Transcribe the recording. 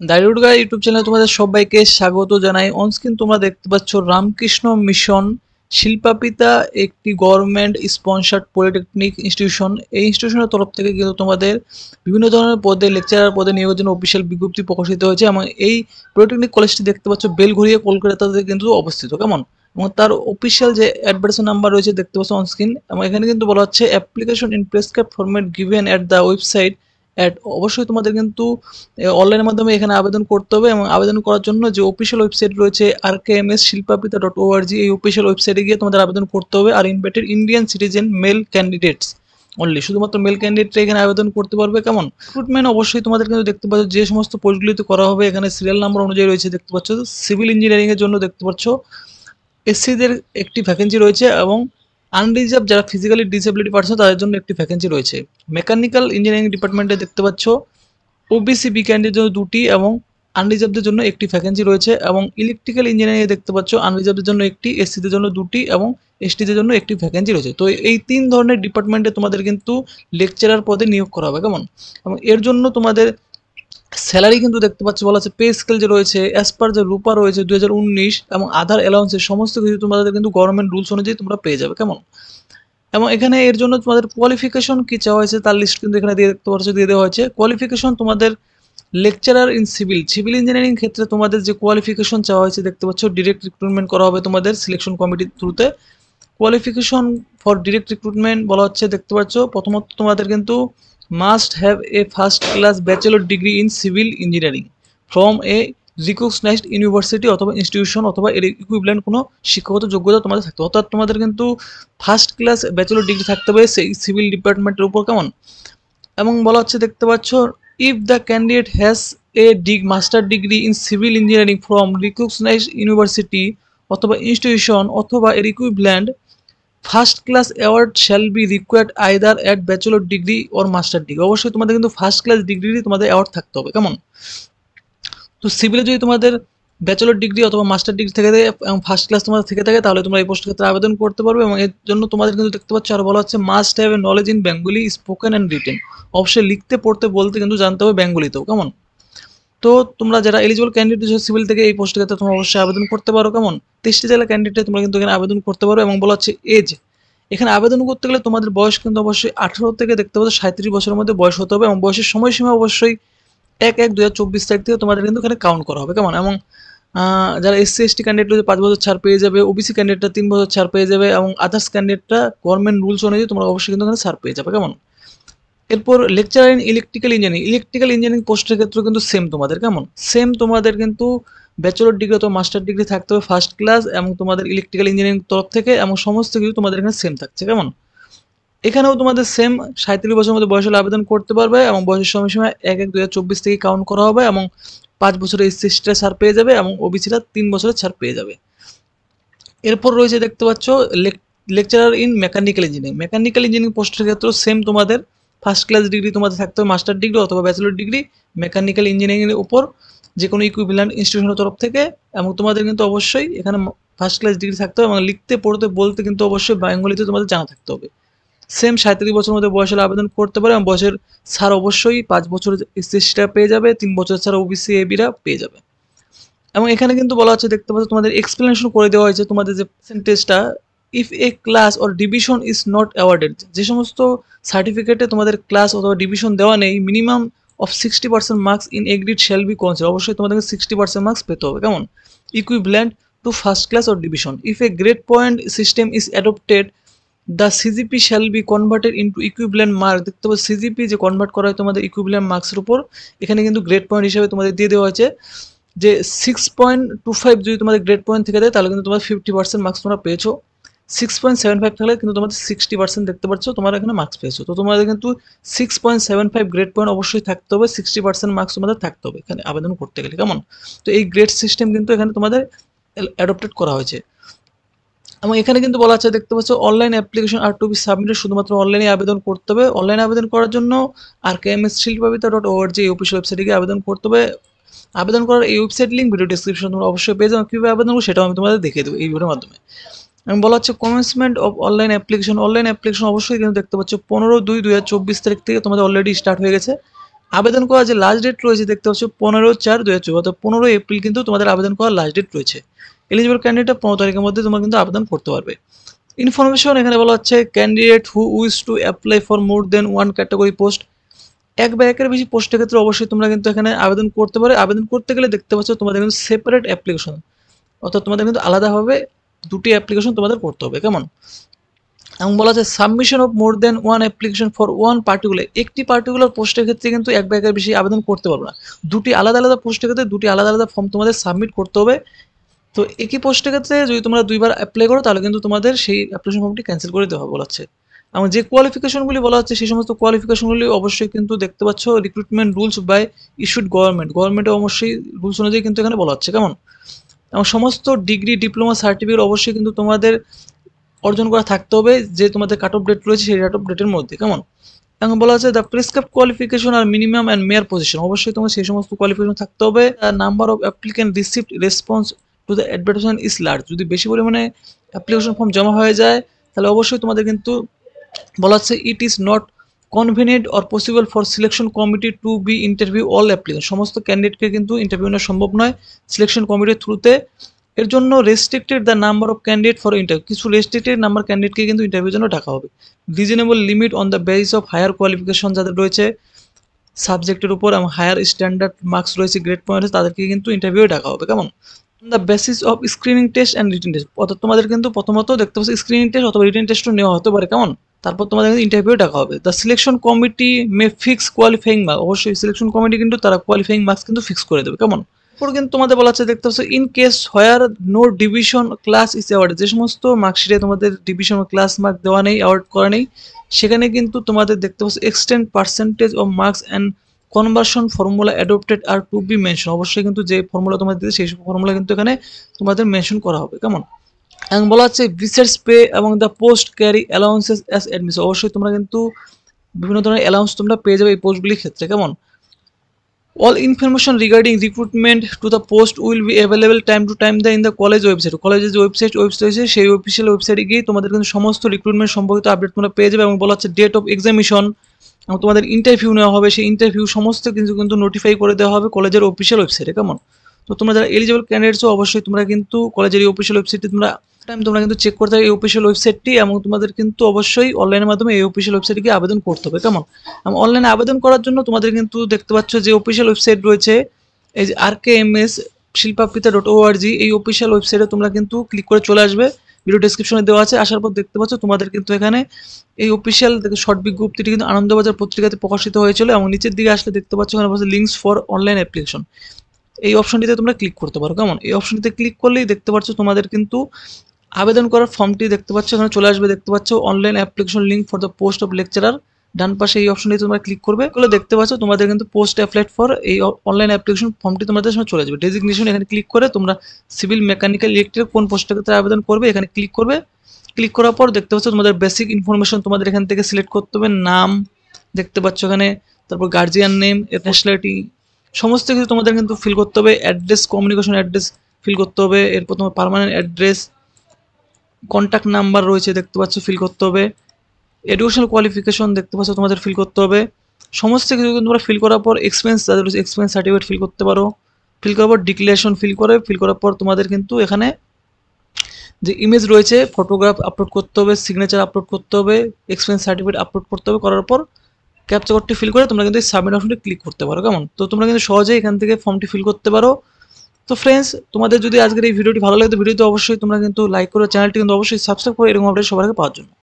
দাইরুড গাই YouTube চ্যানেলে তোমাদের সবাইকে স্বাগত জানাই। অনস্ক্রিন তোমরা দেখতে পাচ্ছ রামকৃষ্ণ মিশন শিল্পাপিতা, একটি গভর্নমেন্ট স্পন্সার্ড পলিটেকনিক ইনস্টিটিউশন। এই ইনস্টিটিউশনের তরফ থেকে কিন্তু তোমাদের বিভিন্ন ধরনের পদে লেকচারার পদে নিয়োগের জন্য অফিসিয়াল বিজ্ঞপ্তি প্রকাশিত হয়েছে এবং এই পলিটেকনিক কলেজটি দেখতে পাচ্ছ বেলঘরিয়া কলকাতাতে কিন্তু অবস্থিত। কেমন? এবং তার অফিসিয়াল যে অ্যাডভার্টাইজ নাম্বার রয়েছে দেখতে পাচ্ছ অনস্ক্রিন, এবং এখানে কিন্তু বলা হচ্ছে application in prescribed format given at the website at. অবশ্যই তোমাদের কিন্তু অনলাইনের মাধ্যমে এখানে আবেদন করতে হবে এবং আবেদন করার জন্য যে অফিসিয়াল ওয়েবসাইট রয়েছে rkmsshilpapita.org, এই অফিসিয়াল ওয়েবসাইটে গিয়ে তোমাদের আবেদন করতে হবে। আর invited Indian citizen male candidates only, শুধুমাত্র মেল ক্যান্ডিডেটরা এখানে আবেদন করতে পারবে। কেমন? রিক্রুটমেন্ট অবশ্যই তোমাদের কিন্তু দেখতে পাচ্ছ যে সমস্ত পোস্টগুলিতে করা হবে এখানে সিরিয়াল নাম্বার অনুযায়ী রয়েছে দেখতে পাচ্ছ। সিভিল ইঞ্জিনিয়ারিং এর জন্য দেখতে পাচ্ছ এসসিদের একটি ভ্যাকেন্সি রয়েছে এবং আনরিজার্ভ যারা ফিজিক্যালি ডিসেবিলিটি পার্সন তাদের জন্য একটি ভ্যাকেন্সি রয়েছে। মেকানিক্যাল ইঞ্জিনিয়ারিং ডিপার্টমেন্টে দেখতে পাচ্ছ ওবিসি বি ক্যান্ডিডেটের জন্য দুটি এবং আনরিজার্ভদের জন্য একটি ভ্যাকেন্সি রয়েছে, এবং ইলেকট্রিক্যাল ইঞ্জিনিয়ারিং দেখতে পাচ্ছ আনরিজার্ভদের জন্য একটি, এসসিদের জন্য দুটি এবং এসটিদের জন্য একটি ভ্যাকেন্সি রয়েছে। তো এই তিন ধরনের ডিপার্টমেন্টে তোমাদের কিন্তু লেকচারার পদে নিয়োগ করা হবে। কেমন? এবং এর জন্য তোমাদের স্যালারি কিন্তু দেখতে পাচ্ছ বলা আছে পে স্কেল যে রয়েছে অ্যাজ পার যে রূপা রয়েছে 2019 এবং আধার অ্যালাউন্সের সমস্ত কিছু তোমাদের কিন্তু গভর্নমেন্ট রুলস অনুযায়ী তোমরা পেয়ে যাবে। কেমন? এবং এখানে এর জন্য তোমাদের কোয়ালিফিকেশন কি চাওয়া হয়েছে তার লিস্ট কিন্তু এখানে দিয়ে দেখতে পাচ্ছ, দিয়ে দেওয়া হয়েছে। কোয়ালিফিকেশন তোমাদের লেকচারার ইন সিভিল ইঞ্জিনিয়ারিং ক্ষেত্রে তোমাদের যে কোয়ালিফিকেশন চাওয়া হয়েছে দেখতে পাচ্ছ, ডিরেক্ট রিক্রুটমেন্ট করা হবে তোমাদের সিলেকশন কমিটির থ্রুতে। কোয়ালিফিকেশন ফর ডিরেক্ট রিক্রুটমেন্ট বলা হচ্ছে দেখতে পাচ্ছ, প্রথমত তোমাদের কিন্তু must have a first class bachelor degree in civil engineering from a recognised university অথবা ইনস্টিটিউশন অথবা এর ইকুইভ্যালেন্ট কোনো শিক্ষাগত যোগ্যতা তোমাদের থাকতে হবে। অর্থাৎ তোমাদের কিন্তু ফার্স্ট ক্লাস ব্যাচেলর ডিগ্রি থাকতে হবে সেই সিভিল ডিপার্টমেন্টের উপর। কেমন? এবং বলা হচ্ছে দেখতে পাচ্ছ, if the candidate has a master degree in civil engineering from recognised university অথবা ইনস্টিটিউশন অথবা এর equivalent, first class award shall be required either at bachelor degree or master degree. অবশ্যই তোমাদের কিন্তু ফার্স্ট ক্লাস ডিগ্রি তোমাদের award থাকতে হবে। কেমন? তো সিভিলে যদি তোমাদের ব্যাচেলর ডিগ্রি অথবা মাস্টার ডিগ্রি থেকে থাকে এবং ফার্স্ট ক্লাস তোমাদের থেকে থাকে তাহলে তোমরা এই পোস্টের ক্ষেত্রে আবেদন করতে পারবে। এবং এর জন্য তোমাদের কিন্তু দেখতে পাচ্ছ আর বলা হচ্ছে must have A knowledge in Bengali spoken and written. অবশ্যই লিখতে পড়তে বলতে কিন্তু জানতে হবে বেঙ্গলিতেও। কেমন? তো তোমরা যারা এলিজিবল ক্যান্ডিডেট সিভিল থেকে এই পোস্টের ক্ষেত্রে তোমরা অবশ্যই আবেদন করতে পারো। কেমন? 23টি জেলা ক্যান্ডিডেট তোমরা কিন্তু এখানে আবেদন করতে পারো। এবং বলা হচ্ছে এজ, এখানে আবেদন করতে গেলে তোমাদের বয়স কিন্তু অবশ্যই 18 থেকে দেখতে পাচ্ছ 37 বছরের মধ্যে বয়স হতে হবে এবং বয়সের সময়সীমা অবশ্যই 1/1/2024 তারিখ থেকে তোমাদের কিন্তু এখানে কাউন্ট করা হবে। কেমন? এবং যারা এসসি এসটি ক্যান্ডিডেট রয়েছে 5 বছর ছাড় পেয়ে যাবে, ওবিসি ক্যান্ডিডেটরা 3 বছর ছাড় পেয়ে যাবে এবং আদার্স ক্যান্ডিডেটরা গভর্নমেন্ট রুলস অনুযায়ী তোমরা অবশ্যই কিন্তু এখানে ছাড় পেয়ে যাবে। কেমন? এরপর লেকচারার ইন ইলেকট্রিক্যাল ইঞ্জিনিয়ারিং পোস্টের ক্ষেত্রে কিন্তু সেম তোমাদের। কেমন? সেম তোমাদের কিন্তু ব্যাচেলর ডিগ্রি অথবা মাস্টার ডিগ্রি থাকতে হবে ফার্স্ট ক্লাস এবং তোমাদের ইলেকট্রিক্যাল ইঞ্জিনিয়ারিং তরফ থেকে, এবং সমস্ত কিছু তোমাদের এখানে সেম থাকছে। কেমন? এখানেও তোমাদের সেম 37 বছরের মধ্যে বয়স হলে আবেদন করতে পারবে এবং বয়সের সময়সীমা 1/1/2024 থেকে কাউন্ট করা হবে এবং 5 বছরের এসসিরা ছাড় পেয়ে যাবে এবং ওবিসিরা 3 বছরের ছাড় পেয়ে যাবে। এরপর রয়েছে দেখতে পাচ্ছ লেকচারার ইন মেকানিক্যাল ইঞ্জিনিয়ারিং পোস্টের ক্ষেত্রেও সেম তোমাদের ফার্স্ট ক্লাস ডিগ্রি তোমাদের থাকতে হবে মাস্টার ডিগ্রি অথবা ব্যাচেলর ডিগ্রি মেকানিক্যাল ইঞ্জিনিয়ারিংয়ের উপর যে কোনো ইকুইভ্যালেন্ট ইনস্টিটিউশনের তরফ থেকে, এবং তোমাদের কিন্তু অবশ্যই এখানে ফার্স্ট ক্লাস ডিগ্রি থাকতে হবে এবং লিখতে পড়তে বলতে কিন্তু অবশ্যই বেঙ্গলিতে তোমাদের জানা থাকতে হবে। সেম 37 বছরের মধ্যে বয়স হলে আবেদন করতে পারে এবং বয়সের ছাড় অবশ্যই 5 বছরের এসসিরা পেয়ে যাবে, 3 বছর ছাড়া ওবিসি এবিরা পেয়ে যাবে। এবং এখানে কিন্তু বলা হচ্ছে দেখতে পাচ্ছ তোমাদের এক্সপ্লেনেশন করে দেওয়া হয়েছে তোমাদের যে পার্সেন্টেজটা, if a class or division is not awarded, যে সমস্ত সার্টিফিকেটে তোমাদের ক্লাস অথবা ডিভিশন দেওয়া নেই, minimum of 60% marks in agreed shall be consider. অবশ্যই তোমাদেরকে 60% মার্কস পেতে হবে। কেমন? Equivalent to first class or division. If a grade point system is adopted, the CGPA shall be converted into equivalent mark. দেখতে পাচ্ছ CGPA যে convert করা হয় তোমাদের ইকুইভ্যালেন্ট মার্কসের উপর, এখানে কিন্তু গ্রেড পয়েন্ট হিসেবে তোমাদের দিয়ে দেওয়া হয়েছে যে 6.25 যদি তোমাদের গ্রেড পয়েন্ট থেকে দেয় তাহলে কিন্তু তোমার 50% মার্কস তোমরা পেয়েছো। 6.75 থাকলে কিন্তু তোমাদের 60% দেখতে পাচ্ছ তোমরা এখানে মার্কস পেয়েছো। তো তোমাদের কিন্তু 6.75 গ্রেড পয়েন্ট অবশ্যই থাকতে হবে, 60% মার্কস তোমাদের থাকতে হবে এখানে আবেদন করতে গেলে। কেমন? তো এই গ্রেড সিস্টেম কিন্তু এখানে তোমাদের অ্যাডপ্টেড করা হয়েছে। এবং এখানে কিন্তু বলা আছে দেখতে পাচ্ছ online application are to be submitted, শুধুমাত্র অনলাইনে আবেদন করতে হবে। অনলাইন আবেদন করার জন্য rkmsshilpapita.org এই অফিসিয়াল ওয়েবসাইটে গিয়ে আবেদন করতে হবে। আবেদন করার এই ওয়েবসাইট লিঙ্ক ভিডিও ডেসক্রিপশন তোমরা অবশ্যই পেয়ে যাবে। কীভাবে আবেদন করবো সেটাও আমি তোমাদের দেখিয়ে দেবো এই ভিডিওর মাধ্যমে। এবং বলা হচ্ছে কমেন্সমেন্ট অফ অনলাইন অ্যাপ্লিকেশন অবশ্যই কিন্তু দেখতে পাচ্ছ 15/2/2024 তারিখ থেকে তোমাদের অলরেডি স্টার্ট হয়ে গেছে। আবেদন করার যে লাস্ট ডেট রয়েছে দেখতে পাচ্ছ 15/4/2024, অর্থাৎ 15 এপ্রিল কিন্তু তোমাদের আবেদন করার লাস্ট ডেট রয়েছে। এলিজিবল ক্যান্ডিডেট 15 তারিখের মধ্যে তোমরা কিন্তু আবেদন করতে পারবে। ইনফরমেশন এখানে বলা হচ্ছে candidate who wish to apply for more then one category post, এক বা একের বেশি পোস্টের ক্ষেত্রে অবশ্যই তোমরা কিন্তু এখানে আবেদন করতে পারো। আবেদন করতে গেলে দেখতে পাচ্ছ তোমাদের কিন্তু সেপারেট অ্যাপ্লিকেশন, অর্থাৎ তোমাদের কিন্তু আলাদাভাবে দুটি অ্যাপ্লিকেশন তোমাদের করতে হবে। কেমন? এবং বলা যায় submission of more then one application for one particular, একটি পার্টিকুলার পোস্টের ক্ষেত্রে কিন্তু এক বা একের বেশি আবেদন করতে পারবে না। দুটি আলাদা আলাদা পোস্টের ক্ষেত্রে দুটি আলাদা আলাদা ফর্ম তোমাদের সাবমিট করতে হবে। তো একই পোস্টের ক্ষেত্রে যদি তোমরা দুইবার অ্যাপ্লাই করো তাহলে কিন্তু তোমাদের সেই অ্যাপ্লিকেশন ফর্মটি ক্যান্সেল করে দেওয়া বলা হচ্ছে। এবং যে কোয়ালিফিকেশনগুলি বলা হচ্ছে সেই সমস্ত কোয়ালিফিকেশনগুলি অবশ্যই কিন্তু দেখতে পাচ্ছ রিক্রুটমেন্ট রুলস বাই ইস্যুড গভর্নমেন্টের অবশ্যই রুলস অনুযায়ী কিন্তু এখানে বলা হচ্ছে। কেমন? এবং সমস্ত ডিগ্রি ডিপ্লোমা সার্টিফিকেট অবশ্যই কিন্তু তোমাদের অর্জন করা থাকতে হবে, যে তোমাদের কাট অফ ডেট রয়েছে সেই কাট অফ ডেটের মধ্যে। কেমন? এখন বলা হচ্ছে the prescribed qualification are minimum and mere possession, অবশ্যই তোমার সেই সমস্ত কোয়ালিফিকেশন থাকতে হবে। Number of applicant received response to the advertisement is large, যদি বেশি পরিমাণে অ্যাপ্লিকেশন ফর্ম জমা হয়ে যায় তাহলে অবশ্যই তোমাদের কিন্তু বলা হচ্ছে it is not convenient or possible for selection committee to be interview all applicant, সমস্ত ক্যান্ডিডেটকে কিন্তু ইন্টারভিউ নেওয়া সম্ভব নয় সিলেকশন কমিটির থ্রুতে। এর জন্য restricted the number of candidate for interview, কিছু রেস্ট্রিক্টেড নাম্বার ক্যান্ডিডেটকে কিন্তু ইন্টারভিউর জন্য ডাকা হবে। Reasonable limit on the basis of higher qualification, যাদের রয়েছে সাবজেক্টের উপর এবং হায়ার স্ট্যান্ডার্ড মার্কস রয়েছে, গ্রেড পয়েন্ট রয়েছে, তাদেরকে কিন্তু ইন্টারভিউ ডাকা হবে। কেমন? The basis of screening test and written test, অর্থাৎ তোমাদের কিন্তু প্রথমত দেখতে পাচ্ছি স্ক্রিনিং টেস্ট অথবা রিটেন টেস্টও নেওয়া হতে পারে। কেমন? তারপর তোমাদের কিন্তু ইন্টারভিউ ডাকা হবে। The selection committee May fix qualifying mark, অবশ্যই সিলেকশন কমিটি কিন্তু তারা কোয়ালিফাইং মার্কস কিন্তু ফিক্স করে দেবে। কেমন? এরপর কিন্তু তোমাদের বলা হচ্ছে দেখতে পাচ্ছ in case where no division class is award, যে সমস্ত মার্কশিটে তোমাদের ডিভিশন ক্লাস মার্ক দেওয়া নেই, অ্যাওয়ার্ড করা নেই, সেখানে কিন্তু তোমাদের দেখতে পাচ্ছ extend percentage of marks and conversion formula adopted are to be mention, অবশ্যই কিন্তু যে ফর্মুলা তোমাদের দিতে সেই ফর্মুলা কিন্তু এখানে তোমাদের মেনশন করা হবে। কেমন? এবং বলা হচ্ছে রিসার্চ পে এবং the post carry allowances as admission, অবশ্যই তোমরা কিন্তু বিভিন্ন ধরনের অ্যালাউন্স তোমরা পেয়ে যাবে এই পোস্টগুলির ক্ষেত্রে। কেমন? All information regarding recruitment to the post will be available time to time in the college website, কলেজের যে ওয়েবসাইট রয়েছে সেই অফিসিয়াল ওয়েবসাইটে গিয়ে তোমাদের কিন্তু সমস্ত রিক্রুটমেন্ট সম্পর্কিত আপডেট তোমরা পেয়ে যাবে। এবং বলা হচ্ছে ডেট অফ এক্সামিশন এবং তোমাদের ইন্টারভিউ নেওয়া হবে, সেই ইন্টারভিউ সমস্ত কিছু কিন্তু নোটিফাই করে দেওয়া হবে কলেজের অফিসিয়াল ওয়েবসাইটে। কেমন? তো তোমরা যারা এলিজিবল ক্যান্ডিডেটসও অবশ্যই তোমরা কিন্তু কলেজের এই অফিসিয়াল ওয়েবসাইটে তোমরা কিন্তু চেক করতে হবে এই অফিসিয়াল ওয়েবসাইটটি, এবং তোমাদের কিন্তু অবশ্যই অনলাইনের মাধ্যমে এই অফিসিয়াল ওয়েবসাইটে গিয়ে আবেদন করতে হবে। কেমন? এবং অনলাইনে আবেদন করার জন্য তোমাদের কিন্তু দেখতে পাচ্ছ যে অফিসিয়াল ওয়েবসাইট রয়েছে এই যে RKMS shilpapita.org, এই অফিসিয়াল ওয়েবসাইটে তোমরা কিন্তু ক্লিক করে চলে আসবে, ভিডিও ডেসক্রিপশনে দেওয়া আছে। আসার পর দেখতে পাচ্ছ তোমাদের কিন্তু এখানে এই অফিসিয়াল শর্ট বিজ্ঞপ্তিটি কিন্তু আনন্দবাজার পত্রিকাতে প্রকাশিত হয়েছিল, এবং নিচের দিকে আসলে দেখতে পাচ্ছ এখানে বলছে লিঙ্কস ফর অনলাইন অ্যাপ্লিকেশন, এই অপশনটিতে তোমরা ক্লিক করতে পারো। কেমন? এই অপশনটিতে ক্লিক করলেই দেখতে পাচ্ছ তোমাদের কিন্তু আবেদন করার ফর্মটি দেখতে পাচ্ছ এখানে চলে আসবে। দেখতে পাচ্ছ online application link for the post of lecturer, ডান পাশে এই অপশনটি তোমরা ক্লিক করবে, এগুলো দেখতে পাচ্ছ তোমাদের কিন্তু পোস্ট অ্যাপ্লাইড ফর এই অনলাইন অ্যাপ্লিকেশন ফর্মটি তোমাদের সামনে চলে যাবে। ডেজিগনেশন এখানে ক্লিক করে তোমরা সিভিল মেকানিক্যাল ইলেকট্রিক কোন পোস্টের ক্ষেত্রে আবেদন করবে এখানে ক্লিক করবে। ক্লিক করার পর দেখতে পাচ্ছ তোমাদের বেসিক ইনফরমেশন তোমাদের এখান থেকে সিলেক্ট করতে হবে, নাম দেখতে পাচ্ছ এখানে, তারপর গার্জিয়ান নেম, ন্যাশনালিটি, সমস্ত কিছু তোমাদের কিন্তু ফিল করতে হবে। অ্যাড্রেস, কমিউনিকেশন অ্যাড্রেস ফিল করতে হবে, এরপর তোমার পার্মানেন্ট অ্যাড্রেস, কন্ট্যাক্ট নাম্বার রয়েছে দেখতে পাচ্ছ ফিল করতে হবে, এডুকেশনাল কোয়ালিফিকেশন দেখতে পাচ্ছ তোমাদের ফিল করতে হবে। সমস্ত কিছু তোমরা ফিল করার পর এক্সপেন্স যাদের রয়েছে এক্সপেন্স সার্টিফিকেট ফিল করতে পারো। ফিল করার পর ডিক্লারেশন ফিল করার পর তোমাদের কিন্তু এখানে যে ইমেজ রয়েছে ফটোগ্রাফ আপলোড করতে হবে, সিগনেচার আপলোড করতে হবে, এক্সপেন্স সার্টিফিকেট আপলোড করতে হবে। করার পর ক্যাপচা কোডটি ফিল করে তোমরা কিন্তু সাবমিট অপশনটি ক্লিক করতে পারো। কেমন? তো তোমরা কিন্তু সহজেই এখান থেকে ফর্মটি ফিল করতে পারো। তো ফ্রেন্ডস, তোমাদের যদি আজকের এই ভিডিওটি ভালো লাগে তো ভিডিওতে অবশ্যই তোমরা কিন্তু লাইক করো, চ্যানেলটি কিন্তু অবশ্যই সাবস্ক্রাইব করো এরকম আপডেট সবার আগে পাওয়ার জন্য।